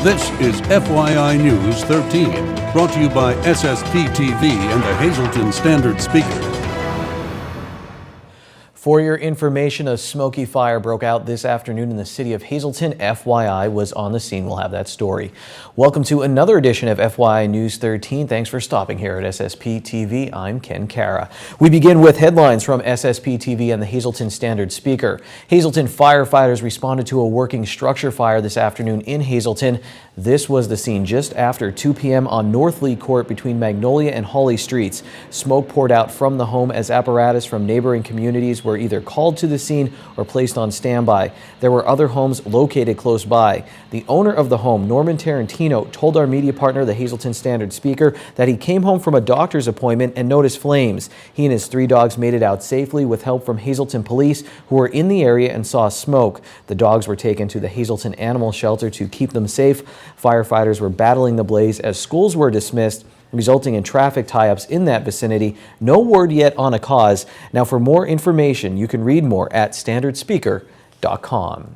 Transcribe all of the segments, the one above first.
This is FYI News 13, brought to you by SSPTV and the Hazleton Standard Speaker. For your information, a smoky fire broke out this afternoon in the city of Hazleton. FYI was on the scene. We'll have that story. Welcome to another edition of FYI News 13. Thanks for stopping here at SSPTV. I'm Ken Cara. We begin with headlines from SSPTV and the Hazleton Standard Speaker. Hazleton firefighters responded to a working structure fire this afternoon in Hazleton. This was the scene just after 2 p.m. on North Lee Court between Magnolia and Hawley Streets. Smoke poured out from the home as apparatus from neighboring communities were either called to the scene or placed on standby. There were other homes located close by. The owner of the home, Norman Tarantino, told our media partner, the Hazleton Standard Speaker, that he came home from a doctor's appointment and noticed flames. He and his 3 dogs made it out safely with help from Hazleton police, who were in the area and saw smoke. The dogs were taken to the Hazleton Animal Shelter to keep them safe. Firefighters were battling the blaze as schools were dismissed, resulting in traffic tie-ups in that vicinity. No word yet on a cause. Now, for more information, you can read more at standardspeaker.com.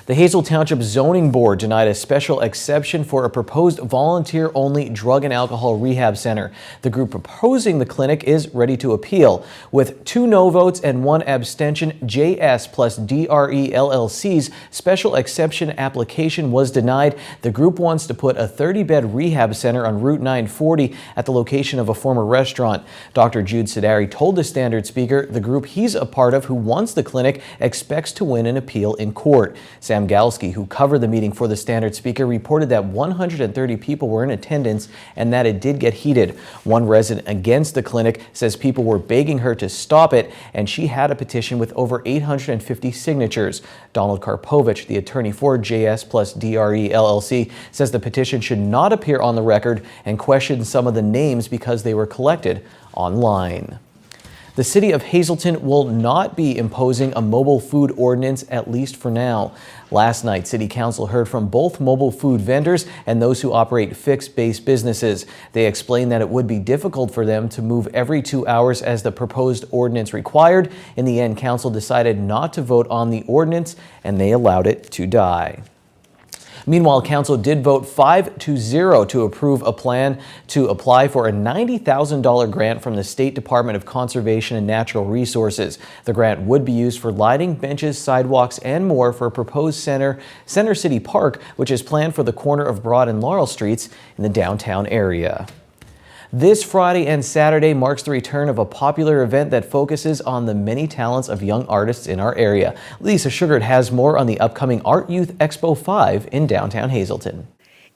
The Hazel Township Zoning Board denied a special exception for a proposed volunteer-only drug and alcohol rehab center. The group proposing the clinic is ready to appeal. With 2 no votes and 1 abstention, JS plus DRE LLC's special exception application was denied. The group wants to put a 30-bed rehab center on Route 940 at the location of a former restaurant. Dr. Jude Sidari told the Standard Speaker the group he's a part of, who wants the clinic, expects to win an appeal in court. Sam Galsky, who covered the meeting for the Standard Speaker, reported that 130 people were in attendance and that it did get heated. One resident against the clinic says people were begging her to stop it, and she had a petition with over 850 signatures. Donald Karpovich, the attorney for JS plus DRE LLC, says the petition should not appear on the record and questions some of the names because they were collected online. The city of Hazleton will not be imposing a mobile food ordinance, at least for now. Last night, City Council heard from both mobile food vendors and those who operate fixed-base businesses. They explained that it would be difficult for them to move every 2 hours as the proposed ordinance required. In the end, Council decided not to vote on the ordinance, and they allowed it to die. Meanwhile, Council did vote 5-0 to approve a plan to apply for a $90,000 grant from the State Department of Conservation and Natural Resources. The grant would be used for lighting, benches, sidewalks, and more for a proposed Center City Park, which is planned for the corner of Broad and Laurel Streets in the downtown area. This Friday and Saturday marks the return of a popular event that focuses on the many talents of young artists in our area. Lisa Sugart has more on the upcoming Art Youth Expo 5 in downtown Hazleton.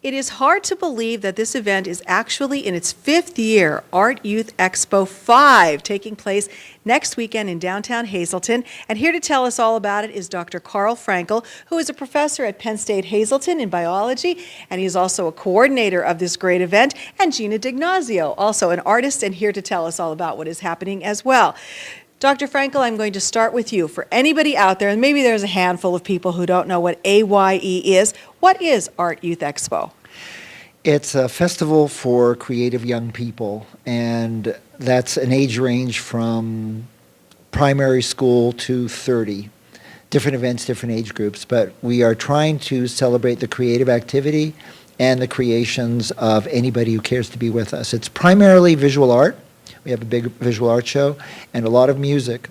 It is hard to believe that this event is actually in its 5th year, Art Youth Expo 5, taking place next weekend in downtown Hazleton. And here to tell us all about it is Dr. Carl Frankel, who is a professor at Penn State Hazleton in biology, and he's also a coordinator of this great event, and Gina Dignazio, also an artist, and here to tell us all about what is happening as well. Dr. Frankel, I'm going to start with you. For anybody out there, and maybe there's a handful of people who don't know what AYE is, what is Art Youth Expo? It's a festival for creative young people, and that's an age range from primary school to 30. Different events, different age groups, but we are trying to celebrate the creative activity and the creations of anybody who cares to be with us. It's primarily visual art. We have a big visual art show and a lot of music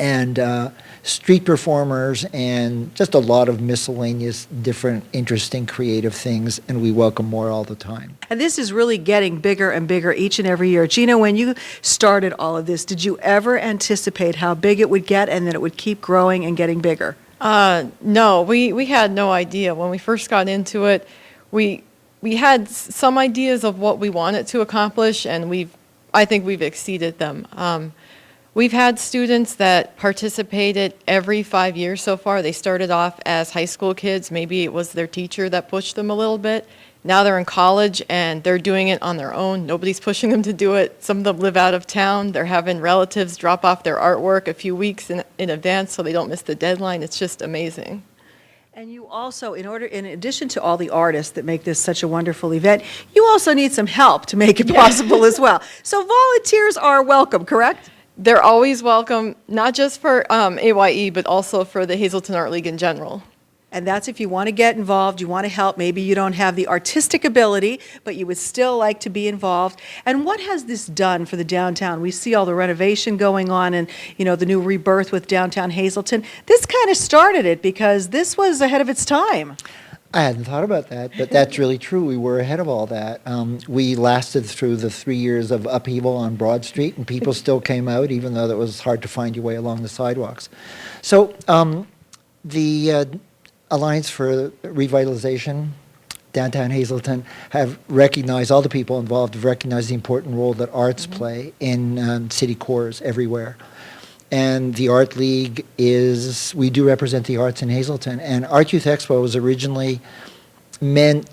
and street performers and just a lot of miscellaneous, different, interesting, creative things, and we welcome more all the time. And this is really getting bigger and bigger each and every year. Gina, when you started all of this, did you ever anticipate how big it would get and that it would keep growing and getting bigger? No, we had no idea. When we first got into it, we had some ideas of what we wanted to accomplish, and I think we've exceeded them. We've had students that participated every 5 years so far. They started off as high school kids. Maybe it was their teacher that pushed them a little bit. Now they're in college and they're doing it on their own. Nobody's pushing them to do it. Some of them live out of town. They're having relatives drop off their artwork a few weeks in advance so they don't miss the deadline. It's just amazing. And you also, in addition to all the artists that make this such a wonderful event, you also need some help to make it possible as well. So volunteers are welcome, correct? They're always welcome, not just for AYE, but also for the Hazleton Art League in general. And that's if you want to get involved, you want to help. Maybe you don't have the artistic ability, but you would still like to be involved. And what has this done for the downtown? We see all the renovation going on and, you know, the new rebirth with downtown Hazleton. This kind of started it because this was ahead of its time. I hadn't thought about that, but that's really true. We were ahead of all that. We lasted through the 3 years of upheaval on Broad Street, and people still came out, even though it was hard to find your way along the sidewalks. So the Alliance for Revitalization, Downtown Hazleton, have recognized, all the people involved have recognized the important role that arts play in city cores everywhere. And the Art League we do represent the arts in Hazleton. And Art Youth Expo was originally meant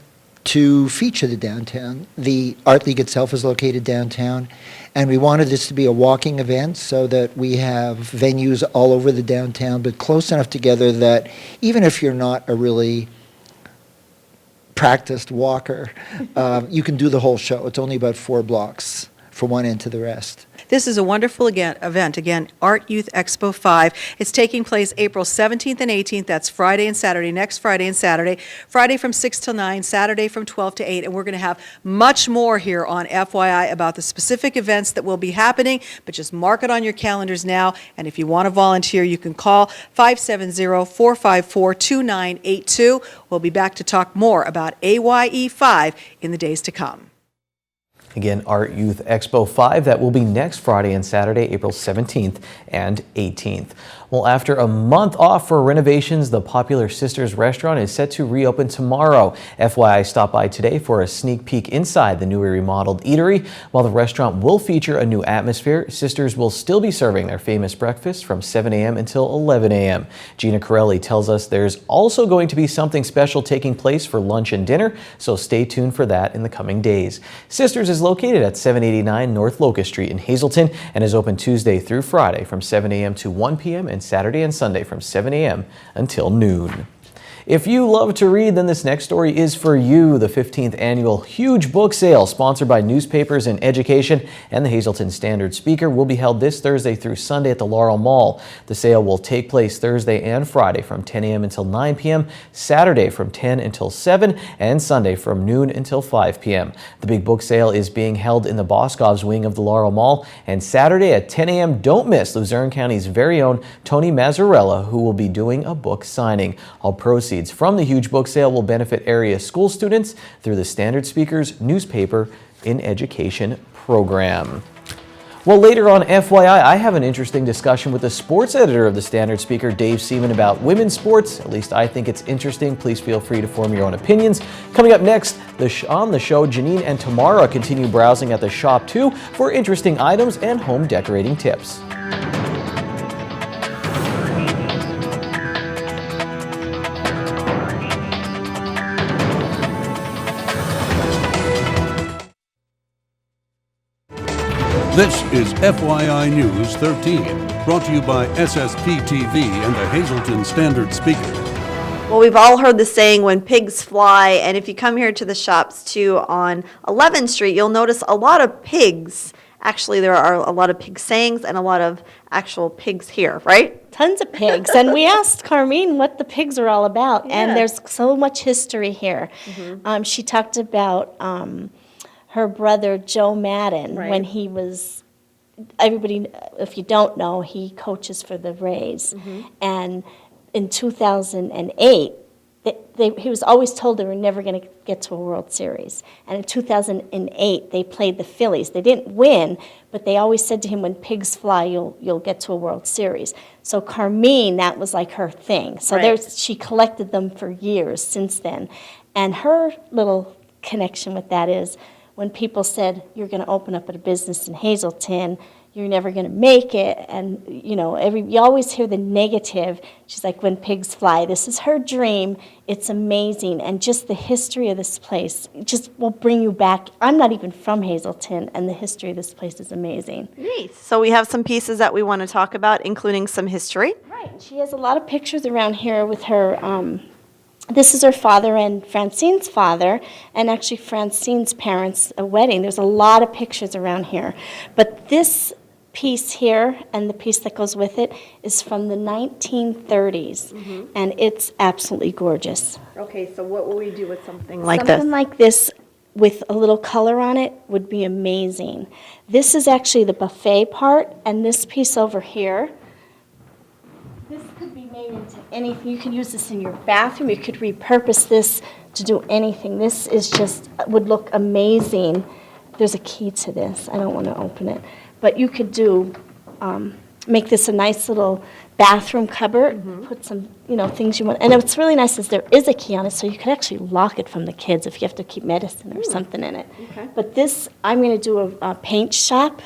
to feature the downtown. The Art League itself is located downtown. And we wanted this to be a walking event so that we have venues all over the downtown, but close enough together that even if you're not a really practiced walker, you can do the whole show. It's only about 4 blocks from one end to the rest. This is a wonderful event. Again, Art Youth Expo 5. It's taking place April 17th and 18th. That's Friday and Saturday, next Friday and Saturday. Friday from 6 till 9, Saturday from 12 to 8. And we're going to have much more here on FYI about the specific events that will be happening. But just mark it on your calendars now. And if you want to volunteer, you can call 570-454-2982. We'll be back to talk more about AYE 5 in the days to come. Again, Art Youth Expo 5, that will be next Friday and Saturday, April 17th and 18th. Well, after a month off for renovations, the popular Sisters restaurant is set to reopen tomorrow. FYI stopped by today for a sneak peek inside the newly remodeled eatery. While the restaurant will feature a new atmosphere, Sisters will still be serving their famous breakfast from 7 a.m. until 11 a.m. Gina Corelli tells us there's also going to be something special taking place for lunch and dinner, so stay tuned for that in the coming days. Sisters is located at 789 North Locust Street in Hazleton and is open Tuesday through Friday from 7 a.m. to 1 p.m. and Saturday and Sunday from 7 a.m. until noon. If you love to read, then this next story is for you. The 15th annual Huge Book Sale, sponsored by Newspapers and Education and the Hazleton Standard Speaker, will be held this Thursday through Sunday at the Laurel Mall. The sale will take place Thursday and Friday from 10 a.m. until 9 p.m., Saturday from 10 until 7, and Sunday from noon until 5 p.m. The big book sale is being held in the Boscov's wing of the Laurel Mall, and Saturday at 10 a.m. don't miss Luzerne County's very own Tony Mazzarella, who will be doing a book signing. All proceeds from the Huge Book Sale will benefit area school students through the Standard Speaker's Newspaper in Education program. Well, later on FYI, I have an interesting discussion with the sports editor of the Standard Speaker, Dave Seaman, about women's sports. At least I think it's interesting. Please feel free to form your own opinions. Coming up next, on the show, Janine and Tamara continue browsing at the shop too for interesting items and home decorating tips. This is FYI News 13, brought to you by SSPTV and the Hazleton Standard Speaker. Well, we've all heard the saying, when pigs fly, and if you come here to the shops too on 11th Street, you'll notice a lot of pigs. Actually, there are a lot of pig sayings and a lot of actual pigs here, right? Tons of pigs. And we asked Carmine what the pigs are all about, and there's so much history here. She talked about her brother Joe Madden, when he was, everybody, if you don't know, he coaches for the Rays. And in 2008, he was always told they were never going to get to a World Series. And in 2008, they played the Phillies. They didn't win, but they always said to him, when pigs fly, you'll get to a World Series. So Carmine, that was like her thing. So she collected them for years since then. And her little connection with that is, when people said, you're going to open up a business in Hazleton, you're never going to make it, and you always hear the negative. She's like, when pigs fly. This is her dream. It's amazing, and just the history of this place just will bring you back. I'm not even from Hazleton, and the history of this place is amazing. Nice. So we have some pieces that we want to talk about, including some history. Right. She has a lot of pictures around here with her. This is her father and Francine's father, and actually Francine's parents' wedding. There's a lot of pictures around here. But this piece here and the piece that goes with it is from the 1930s, and it's absolutely gorgeous. Okay, so what will we do with something Something like this with a little color on it would be amazing. This is actually the buffet part, and this piece over here, this could be made into anything. You could use this in your bathroom. You could repurpose this to do anything. This is just, would look amazing. There's a key to this. I don't want to open it. But you could do, make this a nice little bathroom cupboard, put some, things you want. And what's really nice is there is a key on it, so you could actually lock it from the kids if you have to keep medicine or something in it. Okay. But this, I'm going to do a paint shop.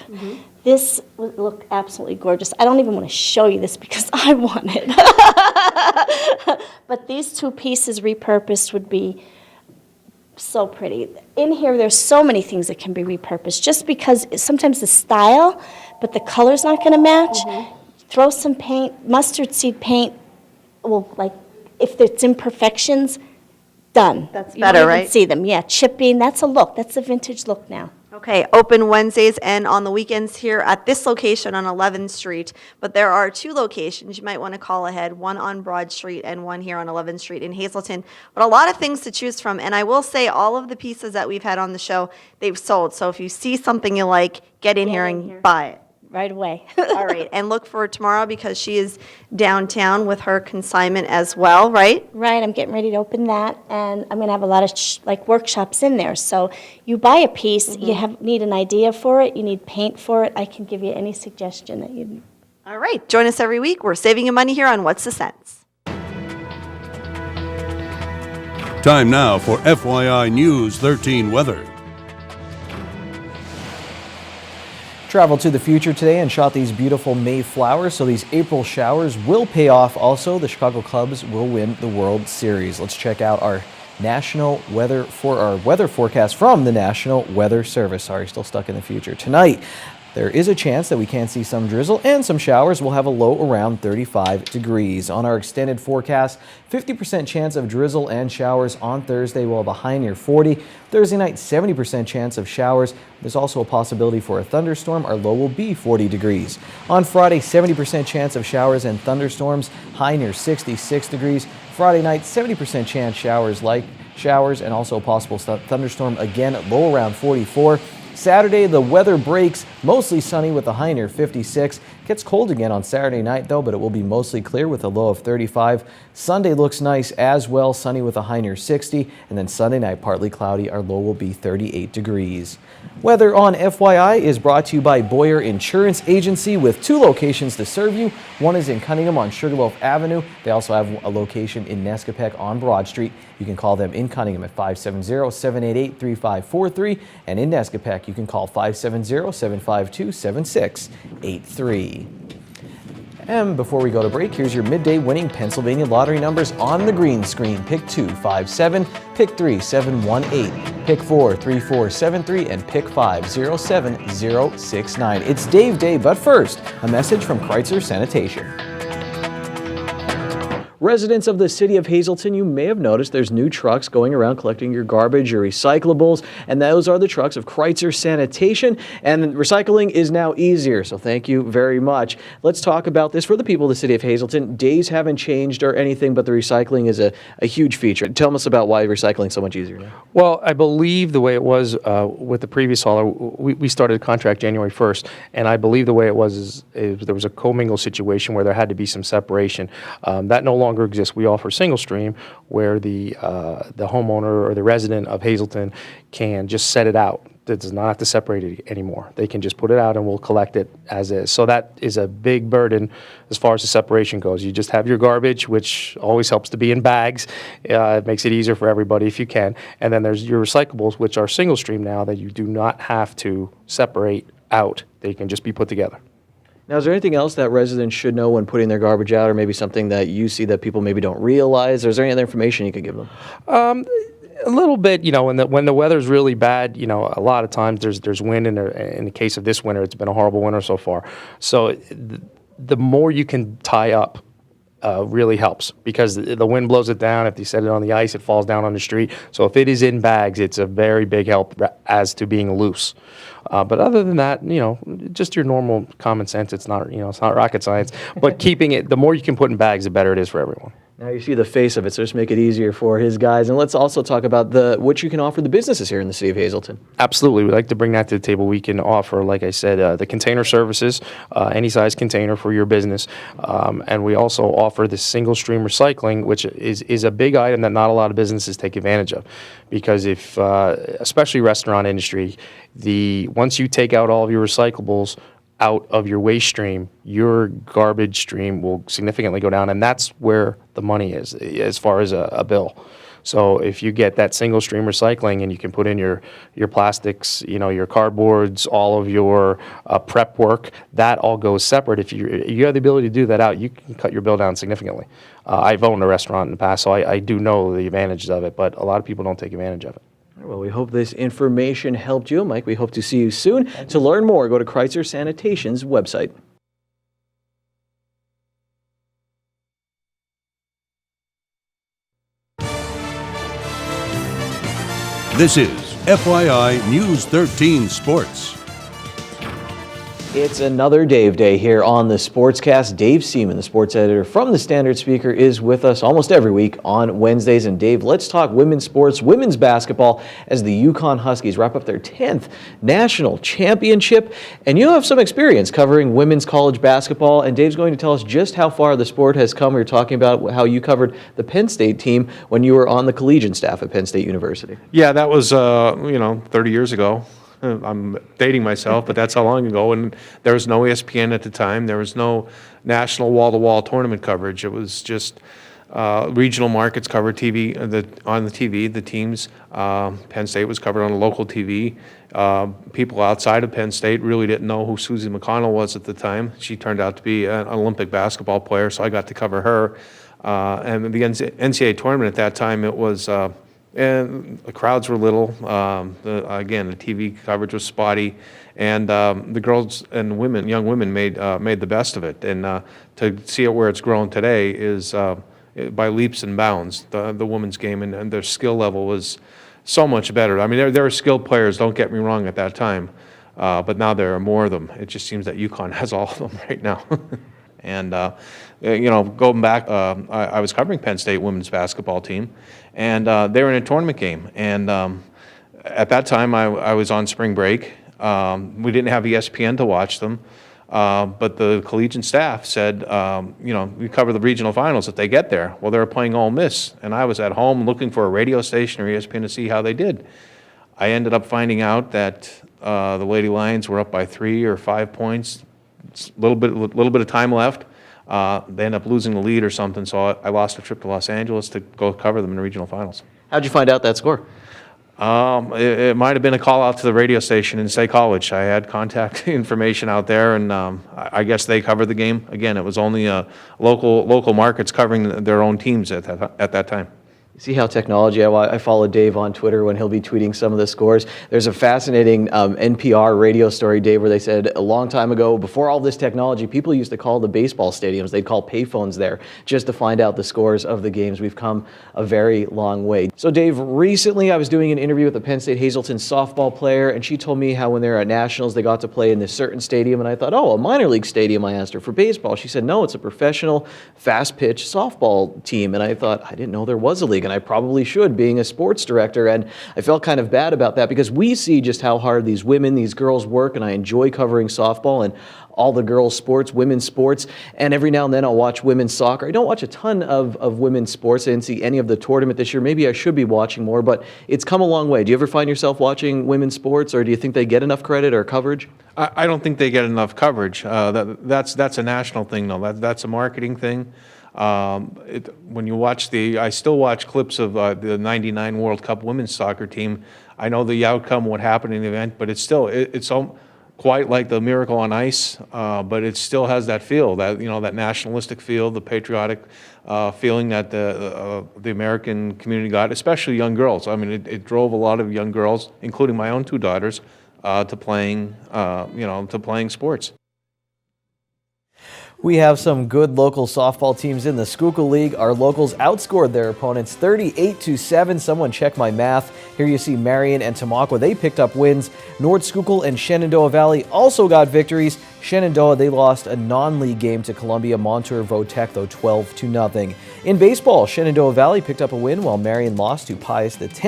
This would look absolutely gorgeous. I don't even want to show you this because I want it. But these two pieces repurposed would be so pretty. In here, there's so many things that can be repurposed just because sometimes the style, but the color's not going to match. Throw some paint, mustard seed paint, well, like, if it's imperfections, done. That's You don't better, even right? see them, yeah, chipping, that's a look, that's a vintage look now. Okay, open Wednesdays and on the weekends here at this location on 11th Street, but there are 2 locations you might want to call ahead, one on Broad Street and one here on 11th Street in Hazleton. But a lot of things to choose from, and I will say all of the pieces that we've had on the show, they've sold. So if you see something you like, get in here and buy it. Right away. All right, and look for tomorrow because she is downtown with her consignment as well, right? Right, I'm getting ready to open that, and I'm going to have a lot of workshops in there. So you buy a piece, you need an idea for it, you need paint for it. I can give you any suggestion that you need. All right, join us every week. We're saving you money here on What's the Sense? Time now for FYI News 13 weather. Traveled to the future today and shot these beautiful May flowers, so these April showers will pay off. Also, the Chicago Cubs will win the World Series. Let's check out our national weather forecast from the National Weather Service. Sorry, still stuck in the future. Tonight, there is a chance that we can see some drizzle and some showers. We'll have a low around 35 degrees. On our extended forecast, 50% chance of drizzle and showers on Thursday. We'll have a high near 40. Thursday night, 70% chance of showers. There's also a possibility for a thunderstorm. Our low will be 40 degrees. On Friday, 70% chance of showers and thunderstorms, high near 66 degrees. Friday night, 70% chance showers and also a possible thunderstorm again, low around 44. Saturday, the weather breaks, mostly sunny with a high near 56. Gets cold again on Saturday night, though, but it will be mostly clear with a low of 35. Sunday looks nice as well, sunny with a high near 60. And then Sunday night, partly cloudy. Our low will be 38 degrees. Weather on FYI is brought to you by Boyer Insurance Agency with 2 locations to serve you. One is in Cunningham on Sugarloaf Avenue. They also have a location in Nescapec on Broad Street. You can call them in Cunningham at 570-788-3543. And in Nescapec, you can call 570-752-7683. And before we go to break, here's your midday winning Pennsylvania lottery numbers on the green screen. Pick 2, 5, 7, pick 3, 7, 1, 8, pick 4, 3, 4, 7, 3, and pick 5, 0, 7, 0, 6, 9. It's Dave Day, but first, a message from Kreitzer Sanitation. Residents of the city of Hazleton, you may have noticed there's new trucks going around collecting your garbage, your recyclables, and those are the trucks of Kreitzer Sanitation, and recycling is now easier, so thank you very much. Let's talk about this for the people of the city of Hazleton. Days haven't changed or anything, but the recycling is a huge feature. Tell us about why recycling is so much easier now. Well, I believe the way it was with the previous hauler, we started a contract January 1st, and I believe the way it was is there was a commingle situation where there had to be some separation. That no longer exists. We offer single stream where the homeowner or the resident of Hazleton can just set it out. It does not have to separate it anymore. They can just put it out and we'll collect it as is. So that is a big burden as far as the separation goes. You just have your garbage, which always helps to be in bags. It makes it easier for everybody if you can. And then there's your recyclables, which are single stream now that you do not have to separate out. They can just be put together. Now, is there anything else that residents should know when putting their garbage out, or maybe something that you see that people maybe don't realize? Or is there any other information you could give them? A little bit, when the weather's really bad, a lot of times there's wind. In the case of this winter, it's been a horrible winter so far. So the more you can tie up really helps because the wind blows it down. If you set it on the ice, it falls down on the street. So if it is in bags, it's a very big help as to being loose. But other than that, just your normal common sense. It's not, it's not rocket science. But keeping it, the more you can put in bags, the better it is for everyone. Now you see the face of it, so just make it easier for his guys. And let's also talk about what you can offer the businesses here in the city of Hazleton. Absolutely. We like to bring that to the table. We can offer, like I said, the container services, any size container for your business. And we also offer the single stream recycling, which is a big item that not a lot of businesses take advantage of. Because if, especially restaurant industry, once you take out all of your recyclables out of your waste stream, your garbage stream will significantly go down, and that's where the money is as far as a bill. So if you get that single stream recycling and you can put in your plastics, your cardboards, all of your prep work, that all goes separate. If you have the ability to do that out, you can cut your bill down significantly. I've owned a restaurant in the past, so I do know the advantages of it, but a lot of people don't take advantage of it. Well, we hope this information helped you, Mike. We hope to see you soon. To learn more, go to Kreitzer Sanitation's website. This is FYI News 13 Sports. It's another Dave Day here on the Sportscast. Dave Seaman, the sports editor from the Standard Speaker, is with us almost every week on Wednesdays. And Dave, let's talk women's sports, women's basketball, as the Yukon Huskies wrap up their 10th national championship. And you have some experience covering women's college basketball, and Dave's going to tell us just how far the sport has come. We were talking about how you covered the Penn State team when you were on the collegiate staff at Penn State University. Yeah, that was 30 years ago. I'm dating myself, but that's how long ago. And there was no ESPN at the time. There was no national wall-to-wall tournament coverage. It was just regional markets covered TV on the TV. The teams, Penn State was covered on a local TV. People outside of Penn State really didn't know who Susie McConnell was at the time. She turned out to be an Olympic basketball player, so I got to cover her. And the NCAA tournament at that time, it was. And the crowds were little. Again, the TV coverage was spotty, and the girls and women, young women, made the best of it. And to see it where it's grown today is by leaps and bounds. The women's game and their skill level was so much better. I mean, there were skilled players. Don't get me wrong at that time, but now there are more of them. It just seems that UConn has all of them right now. And, going back, I was covering Penn State women's basketball team, and they were in a tournament game. And at that time, I was on spring break. We didn't have ESPN to watch them, but the collegiate staff said, we cover the regional finals if they get there. Well, they were playing Ole Miss, and I was at home looking for a radio station or ESPN to see how they did. I ended up finding out that the Lady Lions were up by 3 or 5 points. A little bit of time left. They end up losing the lead or something, so I lost a trip to Los Angeles to go cover them in the regional finals. How'd you find out that score? It might have been a call out to the radio station in State College. I had contact information out there, and I guess they covered the game. Again, it was only local markets covering their own teams at that time. See how technology, I follow Dave on Twitter when he'll be tweeting some of the scores. There's a fascinating NPR radio story, Dave, where they said a long time ago, before all this technology, people used to call the baseball stadiums, they'd call payphones there just to find out the scores of the games. We've come a very long way. So Dave, recently I was doing an interview with a Penn State Hazleton softball player, and she told me how when they were at nationals, they got to play in this certain stadium, and I thought, oh, a minor league stadium. I asked her for baseball. She said, no, it's a professional fast pitch softball team. And I thought, I didn't know there was a league. And I probably should, being a sports director, and I felt kind of bad about that because we see just how hard these women, these girls work, and I enjoy covering softball and all the girls' sports, women's sports, and every now and then I'll watch women's soccer. I don't watch a ton of women's sports. I didn't see any of the tournament this year. Maybe I should be watching more, but it's come a long way. Do you ever find yourself watching women's sports, or do you think they get enough credit or coverage? I don't think they get enough coverage. That's a national thing, though. That's a marketing thing. When you watch I still watch clips of the '99 World Cup women's soccer team. I know the outcome, what happened in the event, but it's still it's quite like the Miracle on Ice, but it still has that feel, that nationalistic feel, the patriotic feeling that the American community got, especially young girls. I mean, it drove a lot of young girls, including my own 2 daughters, to playing sports. We have some good local softball teams in the Schuylkill League. Our locals outscored their opponents 38-7. Someone check my math. Here you see Marion and Tamaqua. They picked up wins. North Schuylkill and Shenandoah Valley also got victories. Shenandoah, they lost a non-league game to Columbia Montour Votech, though 12-0. In baseball, Shenandoah Valley picked up a win while Marion lost to Pius X.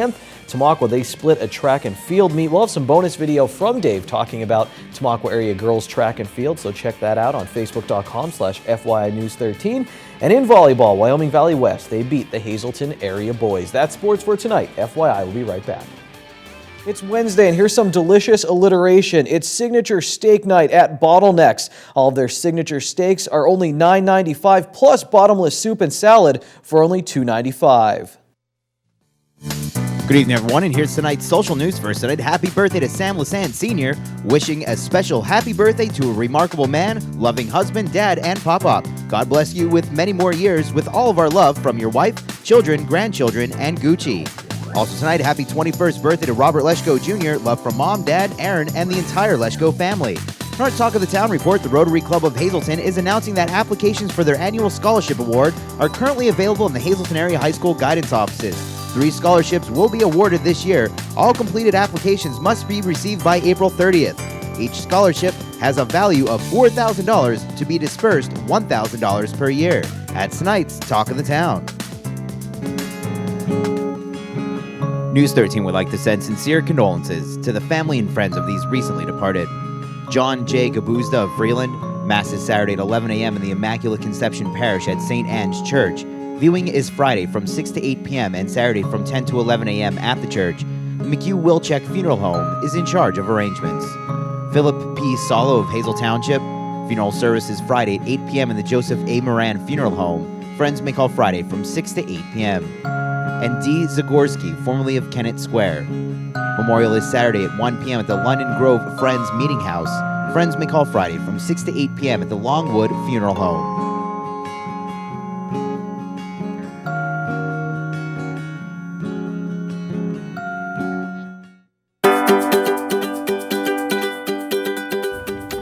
Tamaqua, they split a track and field meet. We'll have some bonus video from Dave talking about Tamaqua area girls track and field, so check that out on facebook.com/FYI News 13. And in volleyball, Wyoming Valley West, they beat the Hazleton area boys. That's sports for tonight. FYI, we'll be right back. It's Wednesday, and here's some delicious alliteration. It's signature steak night at Bottlenecks. All of their signature steaks are only $9.95 plus bottomless soup and salad for only $2.95. Good evening, everyone, and here's tonight's social news. First tonight, happy birthday to Sam Lassand Sr., wishing a special happy birthday to a remarkable man, loving husband, dad, and pop-up. God bless you with many more years with all of our love from your wife, children, grandchildren, and Gucci. Also tonight, happy 21st birthday to Robert Leschko Jr., love from Mom, Dad, Aaron, and the entire Leschko family. In our Talk of the Town report, the Rotary Club of Hazleton is announcing that applications for their annual scholarship award are currently available in the Hazleton Area High School guidance offices. 3 scholarships will be awarded this year. All completed applications must be received by April 30th. Each scholarship has a value of $4,000 to be dispersed $1,000 per year. That's tonight's Talk of the Town. News 13 would like to send sincere condolences to the family and friends of these recently departed. John J. Gabuzda of Freeland, Mass is Saturday at 11 a.m. in the Immaculate Conception Parish at St. Anne's Church. Viewing is Friday from 6 to 8 p.m. and Saturday from 10 to 11 a.m. at the church. The McHugh-Wilczek Funeral Home is in charge of arrangements. Philip P. Salo of Hazel Township. Funeral service is Friday at 8 p.m. in the Joseph A. Moran Funeral Home. Friends may call Friday from 6 to 8 p.m. And D. Zagorski, formerly of Kennett Square. Memorial is Saturday at 1 p.m. at the London Grove Friends Meeting House. Friends may call Friday from 6 to 8 p.m. at the Longwood Funeral Home.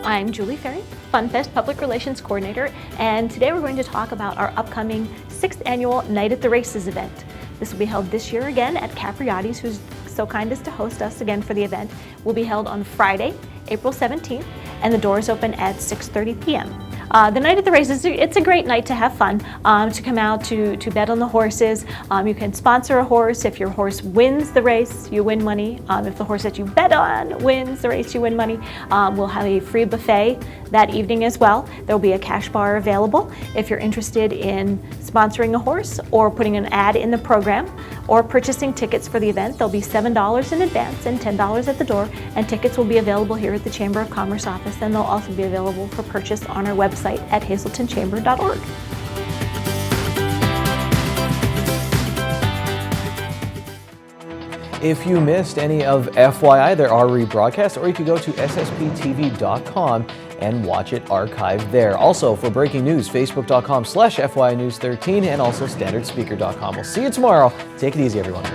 I'm Julie Ferry, FunFest Public Relations Coordinator, and today we're going to talk about our upcoming 6th annual Night at the Races event. This will be held this year again at Capriati's, who's so kind as to host us again for the event. Will be held on Friday, April 17th, and the doors open at 6:30 p.m. The Night at the Races, it's a great night to have fun, to come out to bet on the horses. You can sponsor a horse. If your horse wins the race, you win money. If the horse that you bet on wins the race, you win money. We'll have a free buffet that evening as well. There'll be a cash bar available if you're interested in sponsoring a horse or putting an ad in the program or purchasing tickets for the event. There'll be $7 in advance and $10 at the door, and tickets will be available here at the Chamber of Commerce office, and they'll also be available for purchase on our website at hazletonchamber.org. If you missed any of FYI, there are rebroadcasts, or you could go to SSPTV.com and watch it archived there. Also, for breaking news, facebook.com/FYI News 13 and also standardspeaker.com. We'll see you tomorrow. Take it easy, everyone.